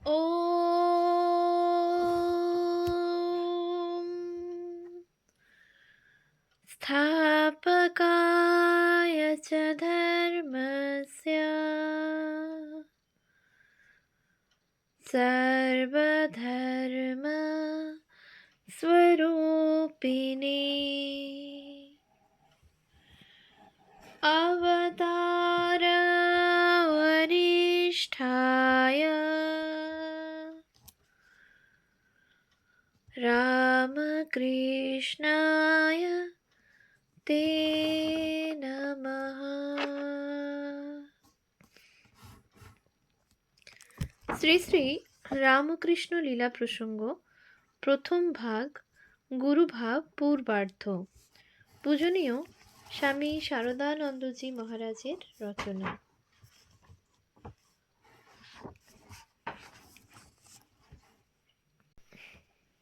ॐ स्थापकाय च धर्मस्य सर्वधर्म स्वरूपिणे अवतार वरिष्ठाय रामकृष्णाय ते नमः। শ্রী শ্রী রামকৃষ্ণ লীলা প্রসঙ্গ প্রথম ভাগ গুরুভাব পূর্বার্ধ। পূজনীয় স্বামী শারদানন্দজি মহারাজের রচনা।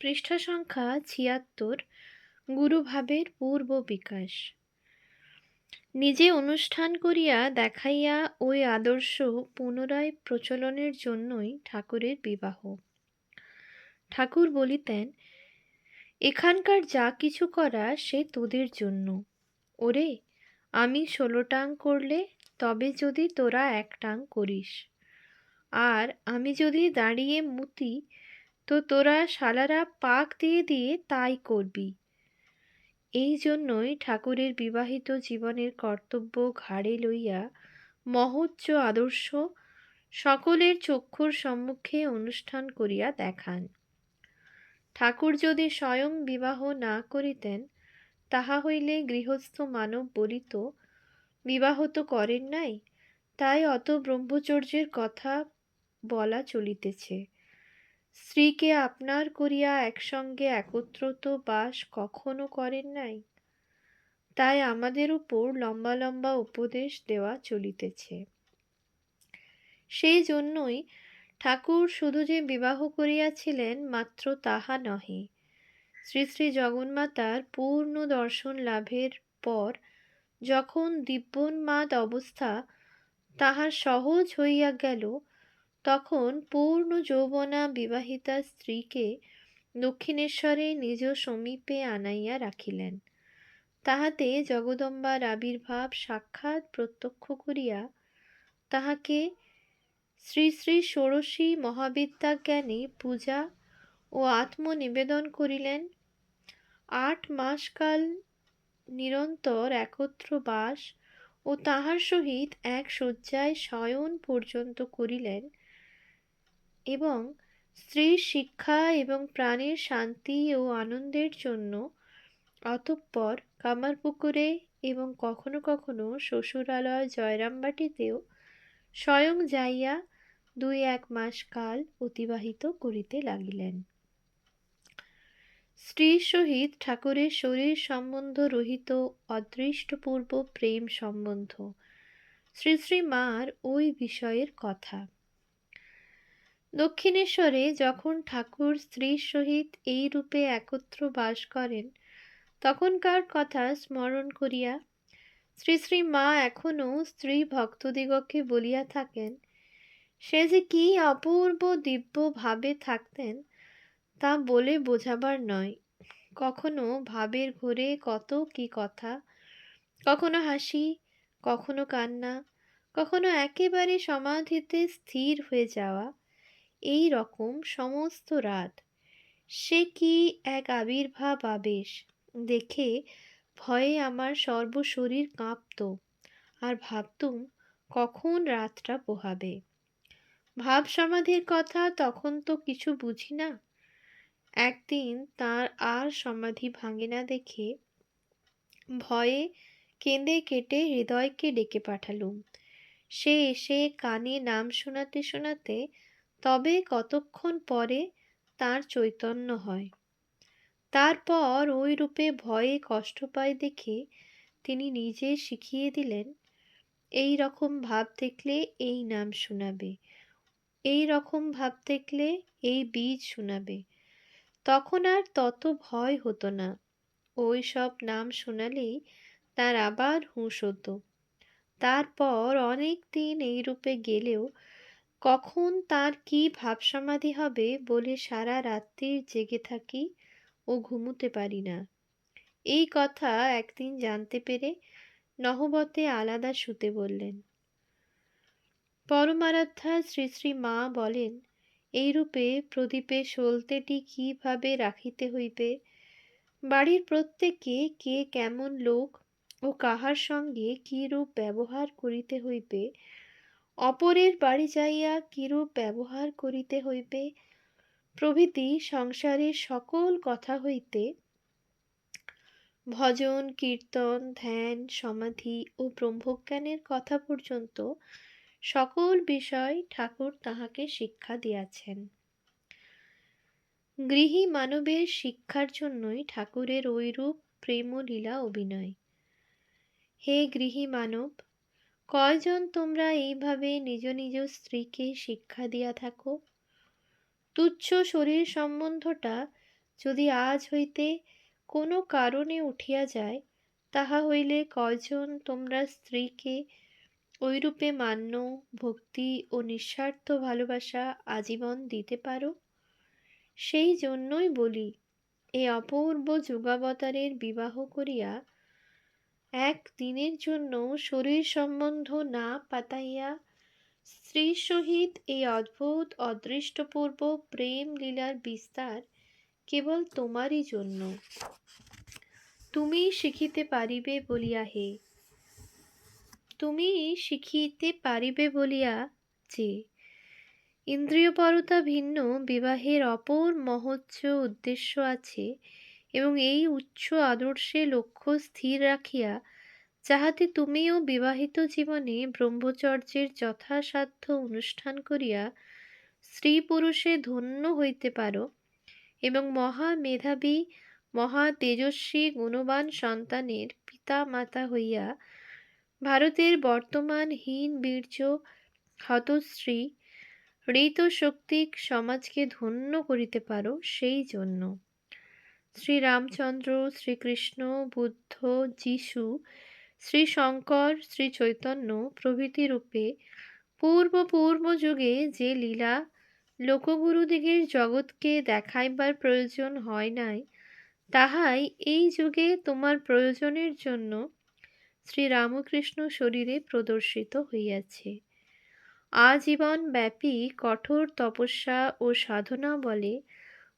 পৃষ্ঠা সংখ্যা ৭৬। গুরুভাবের পূর্ব বিকাশ। নিজে অনুষ্ঠান করিয়া দেখাইয়া ওই আদর্শ পুনরায় প্রচলনের জন্যই ঠাকুরের বিবাহ। ঠাকুর বলিতেন, এখানকার যা কিছু করা সে তোদের জন্য। ওরে, আমি ১৬ টাং করলে তবে যদি তোরা ১ টাং করিস, আর আমি যদি দাঁড়িয়ে মুতি তো তোরা শালারা পাক দিয়ে দিয়ে তাই করবি। এই জন্যই ঠাকুরের বিবাহিত জীবনের কর্তব্য ঘাড়ে লইয়া মহোচ্চ আদর্শ সকলের চক্ষুর সম্মুখে অনুষ্ঠান করিয়া দেখান। ঠাকুর যদি স্বয়ং বিবাহ না করিতেন, তাহা হইলে গৃহস্থ মানব বলিত, বিবাহ তো করেন নাই, তাই অত ব্রহ্মচর্যের কথা বলা চলিতেছে। স্ত্রীকে আপনার করিয়া একসঙ্গে একত্রত বাস কখনো করেন নাই, তাই আমাদের উপর লম্বা লম্বা উপদেশ দেওয়া চলিতেছে। সেই জন্যই ঠাকুর শুধু যে বিবাহ করিয়াছিলেন মাত্র তাহা নহে, শ্রী শ্রী জগন্মাতার পূর্ণ দর্শন লাভের পর যখন দিব্যোন্মাদ অবস্থা তাহার সহজ হইয়া গেল, তখন পূর্ণ যৌবনা বিবাহিতা স্ত্রীকে দক্ষিণেশ্বরে নিজ সমীপে আনাইয়া রাখিলেন। তাহাতে জগদম্বার আবির্ভাব সাক্ষাৎ প্রত্যক্ষ করিয়া তাহাকে শ্রী শ্রী ষোড়শী মহাবিদ্যাজ্ঞানে পূজা ও আত্মনিবেদন করিলেন। ৮ মাস কাল নিরন্তর একত্র বাস ও তাহার সহিত এক শয্যায় শয়ন পর্যন্ত করিলেন, এবং স্ত্রীর শিক্ষা এবং প্রাণের শান্তি ও আনন্দের জন্য অতঃপর কামারপুকুরে এবং কখনো কখনো শ্বশুরালয় জয়রামবাটিতেও স্বয়ং যাইয়া ২-১ মাস কাল অতিবাহিত করিতে লাগিলেন। স্ত্রীর সহিত ঠাকুরের শরীর সম্বন্ধ রহিত অদৃষ্টপূর্ব প্রেম সম্বন্ধ শ্রী শ্রী মার ওই বিষয়ের কথা। দক্ষিণেশ্বরে যখন ঠাকুর স্ত্রীর সহিত এই রূপে একত্র বাস করেন, তখনকার কথা স্মরণ করিয়া শ্রী শ্রী মা এখনও স্ত্রী ভক্তদিগকে বলিয়া থাকেন, সে যে কি অপূর্ব দিব্য ভাবে থাকতেন তা বলে বোঝাবার নয়। কখনো ভাবের ঘোরে কত কি কথা, কখনো হাসি, কখনো কান্না, কখনো একেবারে সমাধিতে স্থির হয়ে যাওয়া, এই রকম সমস্ত রাত। সে কি এক আবির্ভাব আবেশ! দেখে ভয়ে আমার সর্বশরীর কাঁপত, আর ভাবতুম কখন রাতটা পোহাবে। ভাব সমাধির কথা তখন তো কিছু বুঝি না। একদিন তার আর সমাধি ভাঙে না দেখে ভয়ে কেঁদে কেটে হৃদয়কে ডেকে পাঠালুম। সে এসে কানে নাম শোনাতে শোনাতে তবে কতক্ষণ পরে তার চৈতন্য হয়। তারপর ওই রূপে ভয়ে কষ্ট পায় দেখে তিনি নিজে শিখিয়ে দিলেন, এই রকম ভাব দেখলে এই নাম শোনাবে, এই রকম ভাব দেখলে এই বীজ শোনাবে। তখন আর তত ভয় হতো না। ওই সব নাম শোনালেই তার আবার হুঁশ হতো। তারপর অনেক দিন এই রূপে গেলেও কখন তার কি ভাবসমাধি হবে বলে সারা রাত্রির জেগে থাকি ও ঘুমুতে পারি না। এই কথা একদিন জানতে পেরে নহবতে আলাদা শুতে বললেন। পরমারাধ্যা শ্রী শ্রী মা বলেন, এইরূপে প্রদীপে সলতেটি কিভাবে রাখিতে হইবে, বাড়ির প্রত্যেকে কে কেমন লোক ও কাহার সঙ্গে কিরূপ ব্যবহার করিতে হইবে, অপরের বাড়ি যাইয়া কিরূপ ব্যবহার করিতে হইবে প্রভৃতি সংসারের সকল কথা হইতে ভজন কীর্তন ধ্যান সমাধি ও ব্রহ্মজ্ঞানের কথা পর্যন্ত সকল বিষয় ঠাকুর তাহাকে শিক্ষা দিয়াছেন। গৃহী মানবের শিক্ষার জন্যই ঠাকুরের ঐরূপ প্রেম লীলা অভিনয়। হে গৃহী মানব, কয়জন তোমরা এইভাবে নিজ নিজ স্ত্রীকে শিক্ষা দিয়া থাকো? তুচ্ছ শরীর সম্বন্ধটা যদি আজ হইতে কোনো কারণে উঠিয়া যায়, তাহা হইলে কয়জন তোমরা স্ত্রীকে ঐরূপে মান্য ভক্তি ও নিঃস্বার্থ ভালোবাসা আজীবন দিতে পারো? সেই জন্যই বলি, এ অপূর্ব যুগাবতারের বিবাহ করিয়া এক দিনের জন্য শরীর সম্বন্ধ না পাতাইয়া স্ত্রীর সহিত এই অদ্ভুত অদৃষ্টপূর্ব প্রেম লীলার বিস্তার কেবল তোমারই জন্য। তুমি শিখিতে পারিবে বলিয়া তুমি শিখিতে পারিবে বলিয়া যে ইন্দ্রিয়পরতা ভিন্ন বিবাহের অপর মহোচ্চ উদ্দেশ্য আছে, এবং এই উচ্চ আদর্শে লক্ষ্য স্থির রাখিয়া যাহাতে তুমিও বিবাহিত জীবনে ব্রহ্মচর্যের যথাসাধ্য অনুষ্ঠান করিয়া স্ত্রী পুরুষে ধন্য হইতে পারো এবং মহা মেধাবী মহা তেজস্বী গুণবান সন্তানের পিতা মাতা হইয়া ভারতের বর্তমান হীন বীর্য হতশ্রী ঋত শক্তিক সমাজকে ধন্য করিতে পারো, সেই জন্য শ্রীরামচন্দ্র, শ্রীকৃষ্ণ, বুদ্ধ, যীশু, শ্রী শঙ্কর, শ্রী চৈতন্য প্রভৃতি রূপে পূর্ব পূর্ব যুগে যে লীলা লোকগুরুদিগের জগৎকে দেখাইবার প্রয়োজন হয় নাই, তাহাই এই যুগে তোমার প্রয়োজনের জন্য শ্রীরামকৃষ্ণ শরীরে প্রদর্শিত হইয়াছে। আজীবন ব্যাপী কঠোর তপস্যা ও সাধনা বলে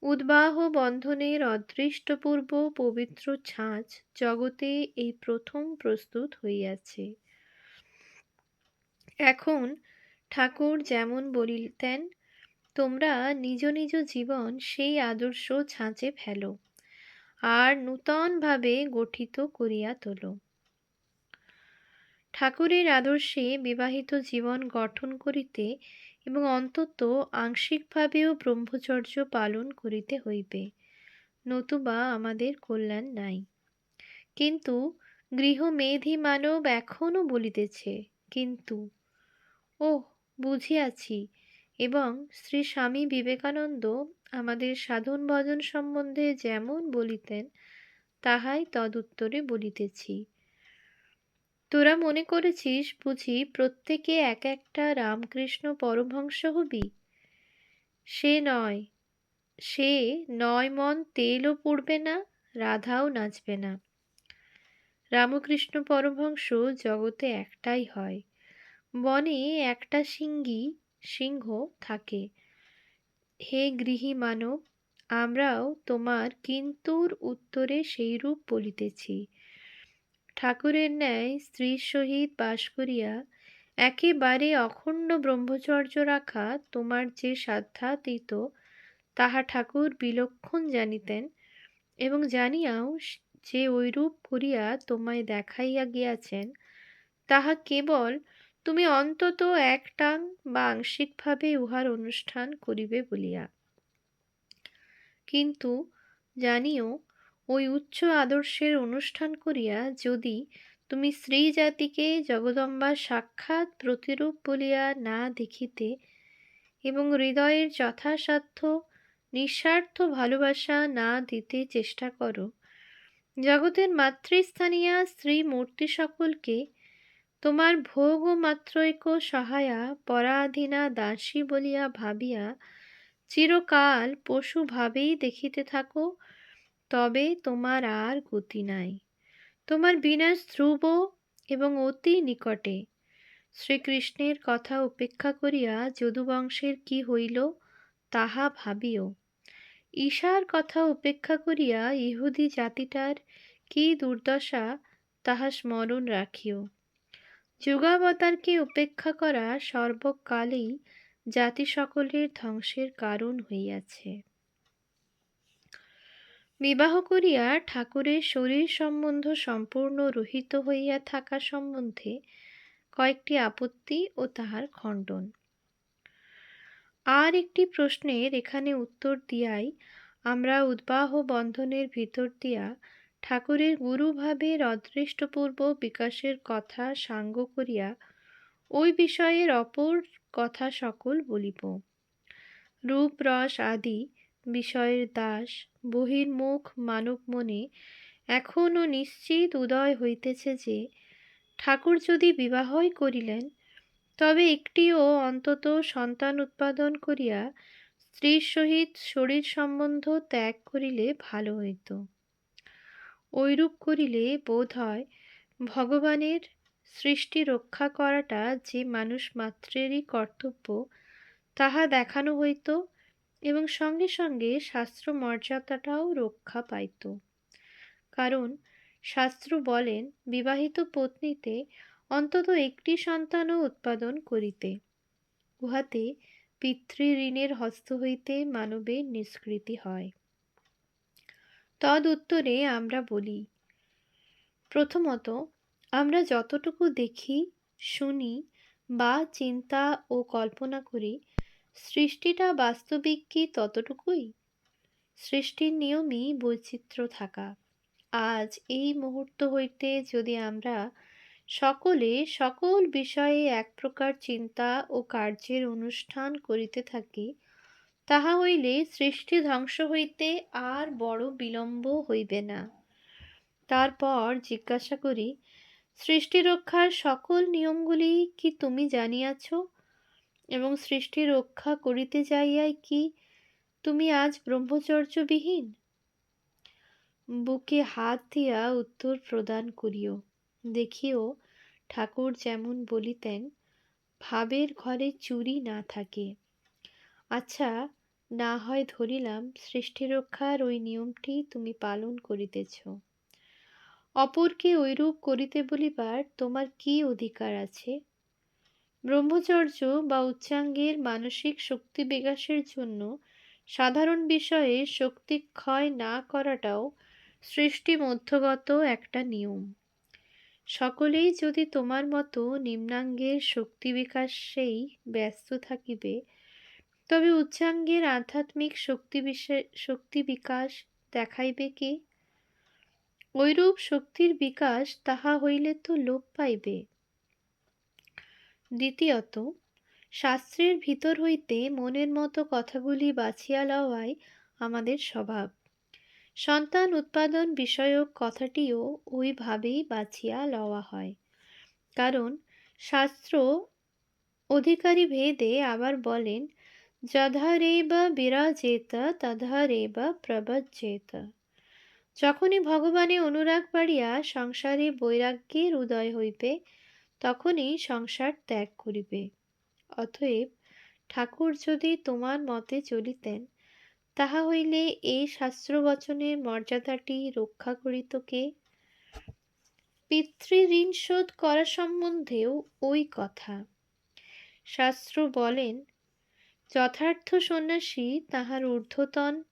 উদ্বাহ বন্ধনের অদৃষ্টপূর্ব পবিত্র ছাঁচ জগতে এই প্রথম প্রস্তুত হইয়াছে। এখন ঠাকুর যেমন বলিতেন, তোমরা নিজ নিজ জীবন সেই আদর্শ ছাঁচে ফেলো আর নূতনভাবে গঠিত করিয়া তোলো। ঠাকুরের আদর্শে বিবাহিত জীবন গঠন করিতে এবং অন্তত আংশিকভাবেও ব্রহ্মচর্য পালন করিতে হইবে, নতুবা আমাদের কল্যাণ নাই। কিন্তু গৃহমেধী মানব এখনও বলিতেছে কিন্তু, ওহ বুঝিয়াছি, এবং শ্রী স্বামী বিবেকানন্দ আমাদের সাধন ভজন সম্বন্ধে যেমন বলিতেন তাহাই তদুত্তরে বলিতেছি। তোরা মনে করেছিস বুঝি প্রত্যেকে এক একটা রামকৃষ্ণ পরমহংস হবি? সে নয় মন তেলও পুড়বে না, রাধাও নাচবে না। রামকৃষ্ণ পরমহংস জগতে একটাই হয়, বনে একটা সিংহ থাকে। হে গৃহী মানব, আমরাও তোমার কিন্তুর উত্তরে সেইরূপ বলিতেছি। ঠাকুরের ন্যায় স্ত্রীর সহিত বাস করিয়া একেবারে অখণ্ড ব্রহ্মচর্য রাখা তোমার যে সাধ্যাতীত, তাহা ঠাকুর বিলক্ষণ জানিতেন, এবং জানিয়াও যে ঐরূপ করিয়া তোমায় দেখাইয়া গিয়াছেন, তাহা কেবল তুমি অন্তত এক টাং বা আংশিকভাবে উহার অনুষ্ঠান করিবে বলিয়া। কিন্তু জানিও, ওই উচ্চ আদর্শের অনুষ্ঠান করিয়া যদি তুমি স্ত্রী জাতিকে জগদম্বার সাক্ষাৎ প্রতিরূপ বলিয়া না দেখিতে এবং হৃদয়ের যথাসাধ্য নিঃস্বার্থ ভালোবাসা না দিতে চেষ্টা করো, জগতের মাতৃস্থানীয়া স্ত্রী মূর্তি সকলকে তোমার ভোগ ও মাত্রৈক সহায়া পরাধীনা দাসী বলিয়া ভাবিয়া চিরকাল পশু ভাবেই দেখিতে থাকো, তবে তোমার আর গতি নাই। তোমার বিনাশ ধ্রুব এবং অতি নিকটে। শ্রীকৃষ্ণের কথা উপেক্ষা করিয়া যদুবংশের কি হইল তাহা ভাবিও। ঈশার কথা উপেক্ষা করিয়া ইহুদি জাতিটার কি দুর্দশা তাহা স্মরণ রাখিও। যুগাবতারকে উপেক্ষা করা সর্বকালেই জাতি সকলের ধ্বংসের কারণ হইয়াছে। বিবাহ করিয়া ঠাকুরের শরীর সম্বন্ধ সম্পূর্ণ রহিত হইয়া থাকা সম্বন্ধে কয়েকটি আপত্তি ও তাহার খণ্ডন। আর একটি প্রশ্নের এখানে উত্তর দিয়াই আমরা উদ্বাহ বন্ধনের ভিতর দিয়া ঠাকুরের গুরুভাবের অদৃষ্টপূর্ব বিকাশের কথা সাঙ্গ করিয়া ওই বিষয়ের অপর কথা সকল বলিব। রূপ রস আদি বিষয়ের দাস বহির্মুখ মানব মনে এখনও নিশ্চিত উদয় হইতেছে যে ঠাকুর যদি বিবাহই করিলেন, তবে একটিও অন্তত সন্তান উৎপাদন করিয়া স্ত্রীর সহিত শরীর সম্বন্ধ ত্যাগ করিলে ভালো হইত। ঐরূপ করিলে বোধ হয় ভগবানের সৃষ্টি রক্ষা করাটা যে মানুষ মাত্রেরই কর্তব্য তাহা দেখানো হইত এবং সঙ্গে সঙ্গে শাস্ত্র মর্যাদাটাও রক্ষা পাইত। কারণ শাস্ত্র বলেন বিবাহিত পত্নীতে অন্তত একটি সন্তানও উৎপাদন করিতে, উহাতে পিতৃঋণের হস্ত হইতে মানবের নিষ্কৃতি হয়। তদ উত্তরে আমরা বলি, প্রথমত আমরা যতটুকু দেখি, শুনি বা চিন্তা ও কল্পনা করি, সৃষ্টিটা বাস্তবিক কি ততটুকুই? সৃষ্টির নিয়মই বৈচিত্র্য থাকা। আজ এই মুহূর্ত হইতে যদি আমরা সকলে সকল বিষয়ে এক প্রকার চিন্তা ও কার্যের অনুষ্ঠান করিতে থাকি, তাহা হইলে সৃষ্টি ধ্বংস হইতে আর বড় বিলম্ব হইবে না। তারপর জিজ্ঞাসা করি, সৃষ্টি রক্ষার সকল নিয়মগুলি কি তুমি জানিয়াছ? এবং সৃষ্টি রক্ষা করিতে যাইয়াই কি তুমি আজ ব্রহ্মচর্যবিহীন? বুকে হাত দিয়া উত্তর প্রদান করিও। দেখিও ঠাকুর যেমন বলিতেন, ভাবের ঘরে চুরি না থাকে। আচ্ছা, না হয় ধরিলাম সৃষ্টি রক্ষার ওই নিয়মটি তুমি পালন করিতেছ, অপরকে ঐরূপ করিতে বলিবার তোমার কি অধিকার আছে? ব্রহ্মচর্য বা উচ্চাঙ্গের মানসিক শক্তি বিকাশের জন্য সাধারণ বিষয়ে শক্তি ক্ষয় না করাটাও সৃষ্টি মধ্যগত একটা নিয়ম। সকলেই যদি তোমার মতো নিম্নাঙ্গের শক্তি বিকাশেই ব্যস্ত থাকিবে, তবে উচ্চাঙ্গের আধ্যাত্মিক শক্তি বিকাশ দেখাইবে কে? ঐরূপ শক্তির বিকাশ তাহা হইলে তো লোপ পাইবে। দ্বিতীয়ত, শাস্ত্রের ভিতর হইতে মনের মতো কথাগুলি বাছিয়া লওয়াই আমাদের স্বভাব। সন্তান উৎপাদন বিষয়ক কথাটিও ওইভাবেই বাছিয়া লওয়া হয়। কারণ শাস্ত্র অধিকারী ভেদে আবার বলেন, যথারেব বিরাজেত তথারেব প্রবজ্যেত। যখনই ভগবানে অনুরাগ বাড়িয়া সংসারে বৈরাগ্যের উদয় হইবে, তখনই সংসার ত্যাগ করিবে। অতএব ঠাকুর যদি তোমার মতে চলিতেন, তাহা হইলে এই শাস্ত্রবচনের মর্যাদাটি রক্ষা করিত কে? পিতৃঋণ শোধ করা সম্বন্ধেও ওই কথা। শাস্ত্র বলেন, যথার্থ সন্ন্যাসী তাহার ঊর্ধ্বতন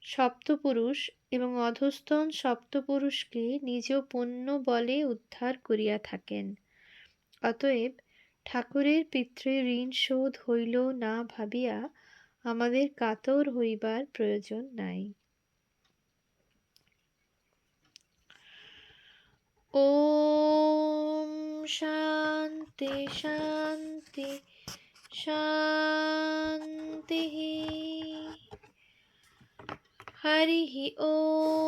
সপ্তপুরুষ এবং অধস্তন সপ্তপুরুষকে নিজ পণ্য বলে উদ্ধার করিয়া থাকেন। অতএব ঠাকুরের পিতৃঋণ শোধ হইল না ভাবিয়া আমাদের কাতর হইবার প্রয়োজন নাই। ওম শান্তি শান্তি শান্তি। হরি ওম।